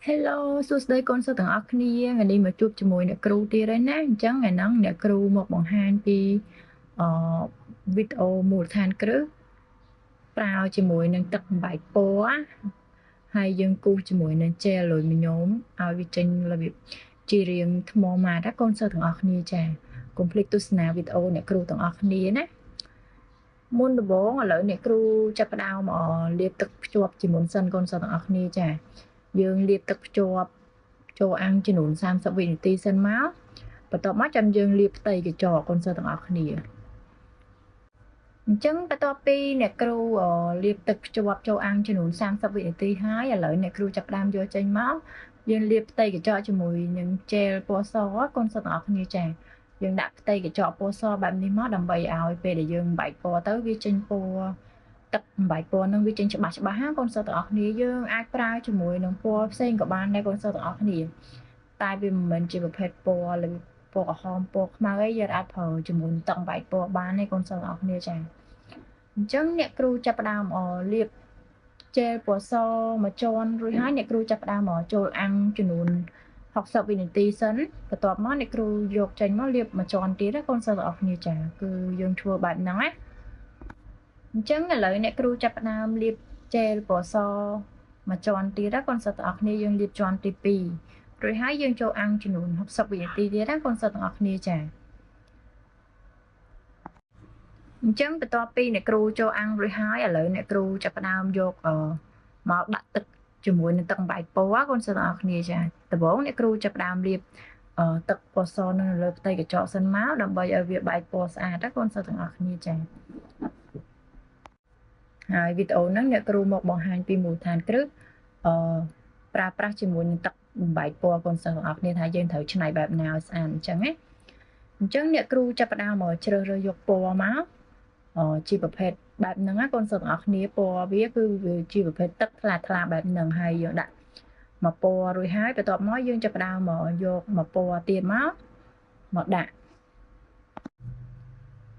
Hello សួស្តីកូនសិស្សទាំងអស់គ្នាថ្ងៃនេះមកជួបជាមួយអ្នកគ្រូទៀតហើយណាអញ្ចឹងថ្ងៃហ្នឹងអ្នកគ្រូមកបង្ហាញពីអឺវីដេអូមូលដ្ឋានគ្រឹះប្រើជាមួយនឹងទឹកបំបែកពណ៌ហើយយើងគូសជាមួយនឹងជែលលុយមញោមឲ្យវាចេញរបៀបជារាងថ្មម៉ាតណាកូនសិស្សទាំងអស់គ្នាចាកុំភ្លេចទស្សនាវីដេអូអ្នកគ្រូទាំងអស់គ្នាណាមុនដំបូងឥឡូវអ្នកគ្រូចាប់ផ្ដើមលាបទឹកភ្ជាប់ជាមុនសិនកូនសិស្សទាំងអស់គ្នាចាយើងលាបទឹកភ្ជាប់ចូលអាំងចំនួន30វិនាទីសិនមកបន្ទាប់មកចាំយើងលាបផ្ទៃកញ្ចក់កូនសិស្សទាំងអស់គ្នាអញ្ចឹងបន្ទាប់ពីអ្នកគ្រូលាបទឹកភ្ជាប់ចូលអាំងចំនួន30វិនាទីហើយឥឡូវអ្នកគ្រូចាប់ផ្ដើមយកចេញមកយើងលាបផ្ទៃកញ្ចក់ជាមួយនឹងជែលពណ៌សកូនសិស្សទាំងអស់គ្នាចាយើងដាក់ផ្ទៃកញ្ចក់ពណ៌សបែបនេះមកដើម្បីឲ្យពេលដែលយើងបែកពណ៌ទៅវាចេញពណ៌ទឹកបំបែកពណ៌នឹងវាចេញច្បាស់ណាកូនសិស្សទាំងអស់គ្នាយើងអាចប្រើជាមួយនឹងពណ៌ផ្សេងក៏បានដែរកូនសិស្សទាំងអស់គ្នាតែវាមិនមែនជាប្រភេទពណ៌ឬពណ៌ក្រហមពណ៌ខ្មៅអីយើងអាចប្រើជាមួយនឹងទឹកបំបែកពណ៌បានទេកូនសិស្សទាំងអស់គ្នាចាអញ្ចឹងអ្នកគ្រូចាប់ផ្ដើមលាបជែលពណ៌សមួយជាន់រួចហើយអ្នកគ្រូចាប់ផ្ដើមចូលអាំងចំនួន60វិនាទីសិនបន្ទាប់មកអ្នកគ្រូយកចេញមកលាបមួយជាន់ទៀតណាកូនសិស្សទាំងអស់គ្នាចាគឺយើងធ្វើបែបហ្នឹងណាអញ្ចឹងឥឡូវអ្នកគ្រូចាប់ផ្ដើមលាបជែលពណ៌សមួយជាន់ទៀតណាកូនសិស្សទាំងអស់គ្នាយើងលាបជាន់ទី2រួចហើយយើងចូលអាំងចំនួន60វិនាទីទៀតណាកូនសិស្សទាំងអស់គ្នាចាអញ្ចឹងបន្ទាប់ពីអ្នកគ្រូចូលអាំងរួចហើយឥឡូវអ្នកគ្រូចាប់ផ្ដើមយកមកដាក់ទឹកជាមួយនឹងទឹកបំបែកពណ៌កូនសិស្សទាំងអស់គ្នាចាដំបូងអ្នកគ្រូចាប់ផ្ដើមលាបទឹកពណ៌សនៅលើផ្ទៃកញ្ចក់សិនមកដើម្បីឲ្យវាបែកពណ៌ស្អាតណាកូនសិស្សទាំងអស់គ្នាចាហើយវីដេអូហ្នឹងអ្នកគ្រូមកបង្ហាញពីមូលដ្ឋានគ្រឹះប្រើប្រាស់ជាមួយនឹងទឹកបំបែកពណ៌កូនសិស្សទាំងអស់គ្នាថាយើងត្រូវច្នៃបែបណាឲ្យស្អាតអញ្ចឹងណាអញ្ចឹងអ្នកគ្រូចាប់ផ្ដើមមកជ្រើសរើសយកពណ៌មកជាប្រភេទបែបហ្នឹងណាកូនសិស្សទាំងអស់គ្នាពណ៌វាគឺវាជាប្រភេទទឹកថ្លាថ្លាបែបហ្នឹងហើយយើងដាក់មកពណ៌រួចហើយបន្ទាប់មកយើងចាប់ផ្ដើមមកយកមកពណ៌ទៀតមកដាក់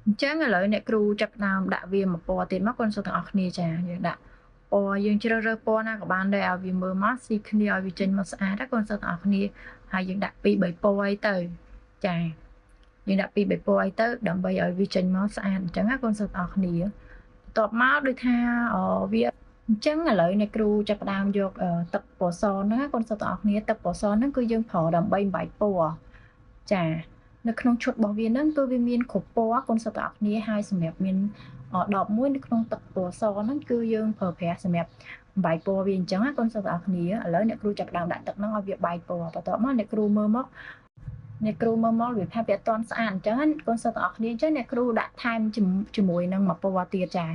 អញ្ចឹងឥឡូវអ្នកគ្រូចាប់ផ្ដើមដាក់វាមកពណ៌ទៀតមកកូនសិស្សទាំងអស់គ្នាចាយើងដាក់ពណ៌យើងជ្រើសរើសពណ៌ណាក៏បានដែរឲ្យវាមើលមកស៊ីគ្នាឲ្យវាចេញមកស្អាតណាកូនសិស្សទាំងអស់គ្នាហើយយើងដាក់2 3ពណ៌អីទៅចាយើងដាក់2 3ពណ៌អីទៅដើម្បីឲ្យវាចេញមកស្អាតអញ្ចឹងណាកូនសិស្សទាំងអស់គ្នាបន្ទាប់មកដូចថាវាអញ្ចឹងឥឡូវអ្នកគ្រូចាប់ផ្ដើមយកទឹកពណ៌សហ្នឹងណាកូនសិស្សទាំងអស់គ្នាទឹកពណ៌សហ្នឹងគឺយើងប្រើដើម្បីបំបែកពណ៌ចានៅក្នុងឈុតរបស់វាហ្នឹងគឺវាមានគ្រប់ពណ៌កូនសិស្សទាំងអស់គ្នាហើយសម្រាប់មាន11នៅក្នុងទឹកពណ៌សហ្នឹងគឺយើងប្រើប្រាស់សម្រាប់បំបែកពណ៌វាអញ្ចឹងណាកូនសិស្សទាំងអស់គ្នាឥឡូវអ្នកគ្រូចាប់ផ្ដើមដាក់ទឹកហ្នឹងឲ្យវាបែកពណ៌បន្ទាប់មកអ្នកគ្រូមើលមកវាថាវាអត់ទាន់ស្អាតអញ្ចឹងកូនសិស្សទាំងអស់គ្នាអញ្ចឹងអ្នកគ្រូដាក់ថែមជាមួយនឹងមួយពណ៌ទៀតចា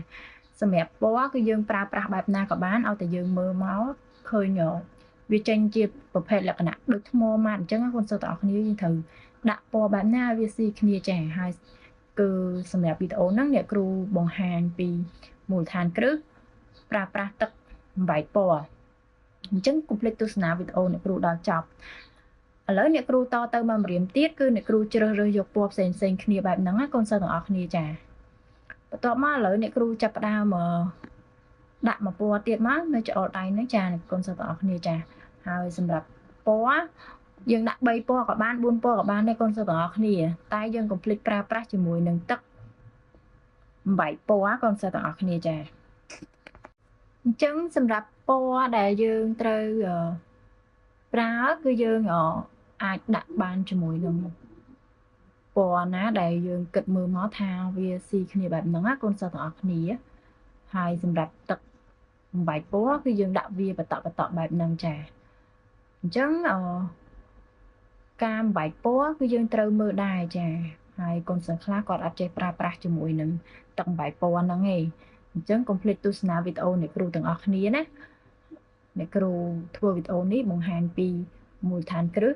សម្រាប់ពណ៌គឺយើងប្រើប្រាស់បែបណាក៏បានឲ្យតែយើងមើលមកឃើញវាចេញជាប្រភេទលក្ខណៈដូចថ្មម៉ាតអញ្ចឹងកូនសិស្សទាំងអស់គ្នាយើងត្រូវដាក់ពណ៌បែបណាឲ្យវាស៊ីគ្នាចាហើយគឺសម្រាប់វីដេអូហ្នឹងអ្នកគ្រូបង្ហាញពីមូលដ្ឋានគ្រឹះប្រើប្រាស់ទឹកបំបែកពណ៌អញ្ចឹងកុំភ្លេចទស្សនាវីដេអូអ្នកគ្រូដល់ចប់ឥឡូវអ្នកគ្រូតទៅមកម្រាមទៀតគឺអ្នកគ្រូជ្រើសរើសយកពណ៌ផ្សេងៗគ្នាបែបហ្នឹងណាកូនសិស្សទាំងអស់គ្នាចាបន្ទាប់មកឥឡូវអ្នកគ្រូចាប់ផ្ដើមដាក់មកពណ៌ទៀតមកនៅច្រកដៃហ្នឹងចាកូនសិស្សទាំងអស់គ្នាចាហើយសម្រាប់ពណ៌យើងដាក់3ពណ៌ក៏បាន4ពណ៌ក៏បានដែរកូនសិស្សទាំងអស់គ្នាតែយើងកុំភ្លេចប្រើប្រាស់ជាមួយនឹងទឹកបំបែកពណ៌កូនសិស្សទាំងអស់គ្នាចាអញ្ចឹងសម្រាប់ពណ៌ដែលយើងត្រូវប្រើគឺយើងអាចដាក់បានជាមួយនឹងពណ៌ណាដែលយើងគិតមើលមកថាវាស៊ីគ្នាបែបហ្នឹងណាកូនសិស្សទាំងអស់គ្នាហើយសម្រាប់ទឹកបំបែកពណ៌គឺយើងដាក់វាបន្តបែបហ្នឹងចាអញ្ចឹងការបំបែកពណ៌គឺយើងត្រូវមើលដែរចាហើយកូនសិស្សខ្លះគាត់អត់ចេះប្រើប្រាស់ជាមួយនឹងទឹកបំបែកពណ៌ហ្នឹងឯងអញ្ចឹងកុំភ្លេចទស្សនាវីដេអូអ្នកគ្រូទាំងអស់គ្នាណាអ្នកគ្រូធ្វើវីដេអូនេះបង្ហាញពីមូលដ្ឋានគ្រឹះ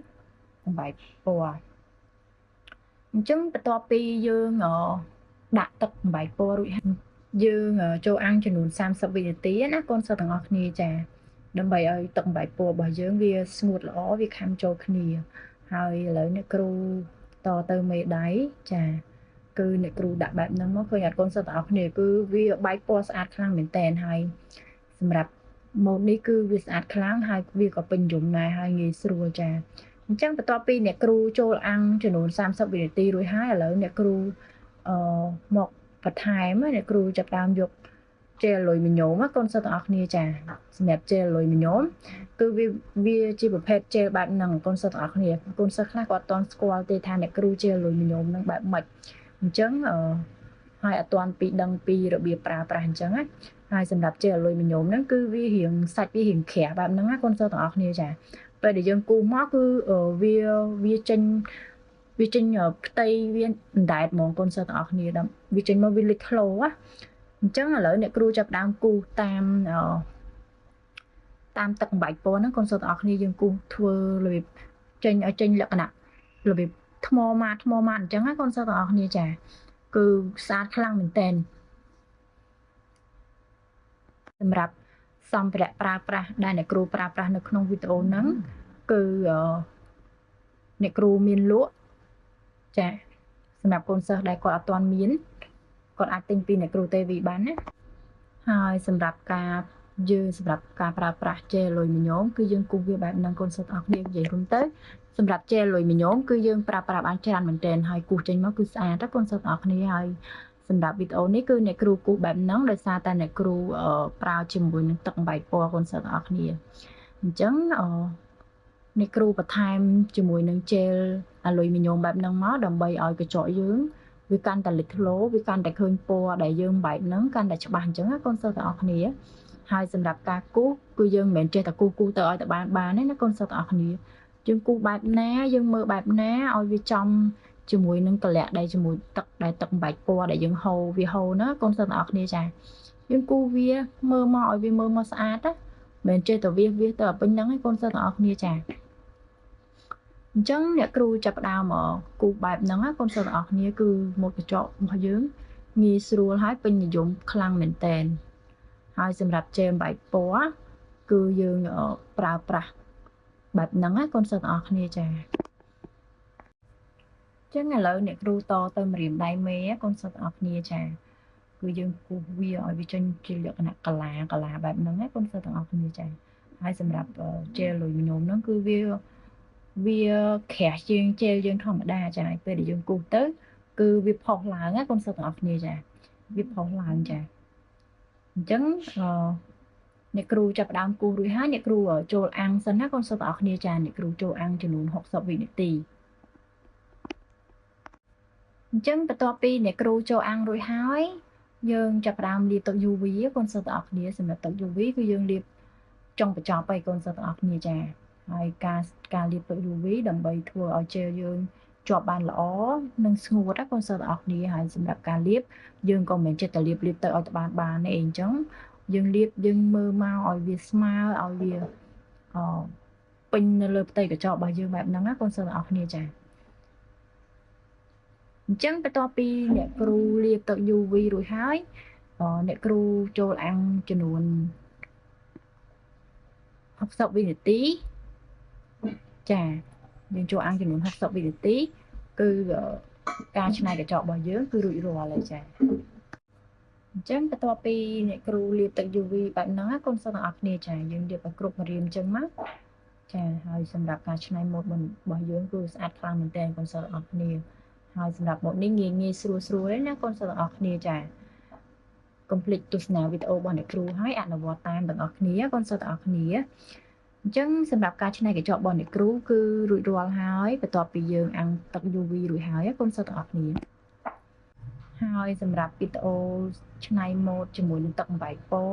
បំបែកពណ៌អញ្ចឹងបន្ទាប់ពីយើងដាក់ទឹកបំបែកពណ៌រួចហើយយើងចូលអាំងចំនួន30វិនាទីណាកូនសិស្សទាំងអស់គ្នាចាដើម្បីឲ្យទឹកបំបែកពណ៌របស់យើងវាស្ងួតល្អវាខាំចូលគ្នាហើយឥឡូវអ្នកគ្រូតទៅមេដៃចាគឺអ្នកគ្រូដាក់បែបហ្នឹងមកឃើញអត់កូនសិស្សទាំងអស់គ្នាគឺវាបែកពណ៌ស្អាតខ្លាំងមែនតើហើយសម្រាប់ ម៉ូតនេះគឺវាស្អាតខ្លាំងហើយវាក៏ពេញនិយមដែរហើយងាយស្រួលចាអញ្ចឹងបន្ទាប់ពីអ្នកគ្រូចូលអាំងចំនួន30វិនាទីរួចហើយឥឡូវអ្នកគ្រូមកបន្ថែមអ្នកគ្រូចាប់តាមយកជែលលុយមញោមកូនសិស្សទាំងអស់គ្នាចាសម្រាប់ជែលលុយមញោមគឺវាជាប្រភេទជែលបែបហ្នឹងកូនសិស្សទាំងអស់គ្នាកូនសិស្សខ្លះគាត់អត់ទាន់ស្គាល់ទេថាអ្នកគ្រូជែលលុយមញោមហ្នឹងបែបម៉េចអញ្ចឹងហើយអត់ទាន់ពីដឹងពីរបៀបប្រើប្រាស់អញ្ចឹងណាហើយសម្រាប់ជែលលុយមញោមហ្នឹងគឺវារៀងសាច់វារៀងក្រាស់បែបហ្នឹងណាកូនសិស្សទាំងអស់គ្នាចាពេលដែលយើងគូសមកគឺវាចេញផ្ទៃវាអណ្ដែតហ្មងកូនសិស្សទាំងអស់គ្នាដល់វាចេញមកវាលេចធ្លោណាអញ្ចឹងឥឡូវអ្នកគ្រូចាប់ដើមគូសតាមទឹកអំបែកពណ៌ហ្នឹងកូនសិស្សទាំងអស់គ្នាយើងគូសធ្វើរបៀបចេញលក្ខណៈរបៀបថ្មម៉ាតអញ្ចឹងណាកូនសិស្សទាំងអស់គ្នាចាគឺស្អាតខ្លាំងមែនតើសម្រាប់សម្ភារៈប្រើប្រាស់ដែលអ្នកគ្រូប្រើប្រាស់នៅក្នុងវីដេអូហ្នឹងគឺអ្នកគ្រូមានលក់ចាសម្រាប់កូនសិស្សដែលគាត់អត់ទាន់មានគាត់អាចទិញពីអ្នកគ្រូទេវីបានណាហើយសម្រាប់ការប្រើប្រាស់ជែលលុយមញោមគឺយើងគូសវាបែបហ្នឹងកូនសិស្សអរគ្នានិយាយរួមទៅសម្រាប់ជែលលុយមញោមគឺយើងប្រើប្រាស់បានច្រើនមែនទែនហើយគូសចេញមកគឺស្អាតណាកូនសិស្សអរគ្នាហើយសម្រាប់វីដេអូនេះគឺអ្នកគ្រូគូសបែបហ្នឹងដោយសារតែអ្នកគ្រូប្រើជាមួយនឹងទឹកអំបែកពណ៌កូនសិស្សអរគ្នាអញ្ចឹងអ្នកគ្រូបន្ថែមជាមួយនឹងជែលអាលុយមញោមបែបហ្នឹងមកដើម្បីឲ្យកញ្ចក់យើងវាកាន់តែលេចធ្លោវាកាន់តែឃើញពណ៌ដែលយើងបែបហ្នឹងកាន់តែច្បាស់អញ្ចឹងណាកូនសិស្សទាំងអស់គ្នាហើយសម្រាប់ការគូសគឺយើងមិនមែនចេះតែគូសទៅឲ្យតែបានទេណាកូនសិស្សទាំងអស់គ្នាយើងគូសបែបណាយើងមើលបែបណាឲ្យវាចំជាមួយនឹងកលៈដែលជាមួយទឹកអំបែកពណ៌ដែលយើងហូរវាហូរណាកូនសិស្សទាំងអស់គ្នាចាយើងគូសវាមើលមកឲ្យវាមើលមកស្អាតណាមិនចេះតែវាទៅពេញហ្នឹងឯងកូនសិស្សទាំងអស់គ្នាចាអញ្ចឹងអ្នកគ្រូចាប់ផ្ដើមគូសបែបហ្នឹងណាកូនសិស្សទាំងអស់គ្នាគឺម៉ូតកញ្ចក់របស់យើងងាយស្រួលហើយពេញនិយមខ្លាំងមែនតើហើយសម្រាប់ជែមបែកពណ៌គឺយើងប្រើប្រាស់បែបហ្នឹងណាកូនសិស្សទាំងអស់គ្នាចាអញ្ចឹងឥឡូវអ្នកគ្រូតទៅម្រាមដៃមេកូនសិស្សទាំងអស់គ្នាចាគឺយើងគូសវាឲ្យវាចេញជាលក្ខណៈកាឡាបែបហ្នឹងណាកូនសិស្សទាំងអស់គ្នាចាហើយសម្រាប់ជែលលុយមញោមហ្នឹងគឺវាក្រាស់ជាងជែលយើងធម្មតាចាពេលដែលយើងគូសទៅគឺវាផុសឡើងណាកូនសិស្សទាំងអស់គ្នាចាវាផុសឡើងចាអញ្ចឹងអ្នកគ្រូចាប់ផ្ដើមគូសរួចហើយអ្នកគ្រូចូលអាំងសិនណាកូនសិស្សទាំងអស់គ្នាចាអ្នកគ្រូចូលអាំងចំនួន60វិនាទីអញ្ចឹងបន្ទាប់ពីអ្នកគ្រូចូលអាំងរួចហើយយើងចាប់ផ្ដើមលាបទឹក UV កូនសិស្សទាំងអស់គ្នាសម្រាប់ទឹក UV គឺយើងលាបចុងបញ្ចប់ហើយកូនសិស្សទាំងអស់គ្នាចាហើយការលាបទឹក UV ដើម្បីធ្វើឲ្យជែលយើងជាប់បានល្អនិងស្ងួតណាកូនសិស្សទាំងអស់គ្នាហើយសម្រាប់ការលាបយើងក៏មិនចេះតែលាបទៅឲ្យបានទេអញ្ចឹងយើងលាបយើងមើលមកឲ្យវាស្មើឲ្យវាពេញនៅលើផ្ទៃកញ្ចក់របស់យើងបែបហ្នឹងណាកូនសិស្សទាំងអស់គ្នាចាអញ្ចឹងបន្ទាប់ពីអ្នកគ្រូលាបទឹក UV រួចហើយអ្នកគ្រូចូលអាំងចំនួន60វិនាទីចាយើងចូលអាំងចំនួន60វិនាទីគឺការច្នៃកញ្ចក់របស់យើងគឺរួចរាល់ហើយចាអញ្ចឹងបន្ទាប់ពីអ្នកគ្រូលាបទឹក UV បែបហ្នឹងកូនសិស្សទាំងអស់គ្នាចាយើងលាបឲ្យគ្រប់ម្រាមអញ្ចឹងមកចាហើយសម្រាប់ការច្នៃម៉ូតរបស់យើងគឺស្អាតខ្លាំងមែនទែនកូនសិស្សទាំងអស់គ្នាហើយសម្រាប់ម៉ូតនេះងាយស្រួលទេណាកូនសិស្សទាំងអស់គ្នាចាកុំភ្លេចទស្សនាវីដេអូរបស់អ្នកគ្រូហើយអនុវត្តតាមទាំងអស់គ្នាកូនសិស្សទាំងអស់គ្នាអញ្ចឹងសម្រាប់ការច្នៃកញ្ចក់របស់អ្នកគ្រូគឺរួចរាល់ហើយបន្ទាប់ពីយើងអាំងទឹក UV រួចហើយកូនសិស្សទាំងអស់គ្នាហើយសម្រាប់វីដេអូច្នៃម៉ូតជាមួយនឹងទឹកអំបែកពណ៌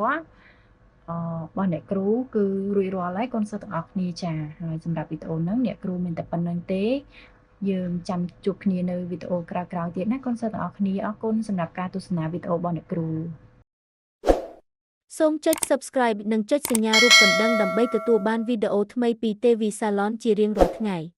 របស់អ្នកគ្រូគឺរួចរាល់ហើយកូនសិស្សទាំងអស់គ្នាចាហើយសម្រាប់វីដេអូហ្នឹងអ្នកគ្រូមានតែប៉ុណ្្នឹងទេយើងចាំជួបគ្នានៅវីដេអូក្រោយៗទៀតណាកូនសិស្សទាំងអស់គ្នាអរគុណសម្រាប់ការទស្សនាវីដេអូរបស់អ្នកគ្រូសូមចុច Subscribe និងចុចសញ្ញារូបកណ្ដឹងដើម្បីទទួលបានវីដេអូថ្មីពី TV Salon ជារៀងរាល់ថ្ងៃ។